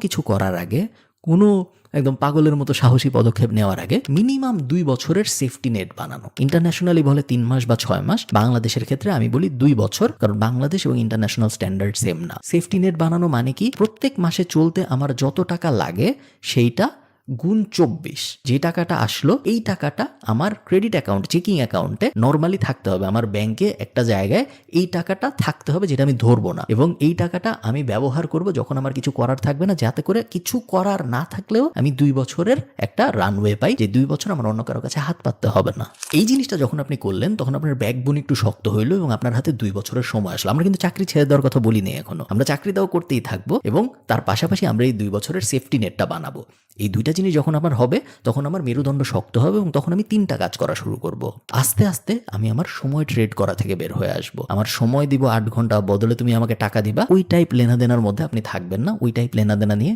কিছু করার আগে, কোনো একদম পাগলের মতো সাহসী পদক্ষেপ নেওয়ার আগে মিনিমাম 2 বছরের সেফটি নেট বানানো। ইন্টারন্যাশনালি বলে 3 মাস বা 6 মাস, বাংলাদেশের ক্ষেত্রে আমি বলি 2 বছর, কারণ বাংলাদেশ এবং ইন্টারন্যাশনাল স্ট্যান্ডার্ড সেম না। সেফটি নেট বানানো মানে কি, প্রত্যেক মাসে চলতে আমার যত টাকা লাগে সেইটা গুণ 24, যে টাকাটা আসলো এই টাকাটা আমার ক্রেডিট অ্যাকাউন্ট, চেকিং অ্যাকাউন্টে নর্মালি থাকতে হবে। আমার ব্যাংকে একটা জায়গায় এই টাকাটা থাকতে হবে, যেটা আমি ধরবো না, এবং এই টাকাটা আমি ব্যবহার করব যখন আমার কিছু করার থাকবে না, যাতে করে কিছু করার না থাকলেও আমি 2 বছরের একটা রানওয়ে পাই, যে 2 বছর আমার অন্য কারো কাছে হাত পাততে হবে না। এই জিনিসটা যখন আপনি করলেন তখন আপনার ব্যাকবোন একটু শক্ত হইলো এবং আপনার হাতে 2 বছরের সময় আসলো। আমরা কিন্তু চাকরি ছেড়ে দেওয়ার কথা বলিনি এখনো, আমরা চাকরি দাও করতেই থাকবো এবং তার পাশাপাশি আমরা এই 2 বছরের সেফটি নেটটা বানাবো। এই দুইটা জিনিস যখন আমার হবে তখন আমার মেরুদণ্ড শক্ত হবে এবং তখন আমি 3টা কাজ করা শুরু করব। আস্তে আস্তে আমি আমার সময় ট্রেড করা থেকে বের হয়ে আসব। আমার সময় দিব 8 ঘন্টা, বদলে তুমি আমাকে টাকা দিবা, ওই টাইপ লেনাদেনার মধ্যে আপনি থাকবেন না। ওই টাইপ লেনাদেনা নিয়ে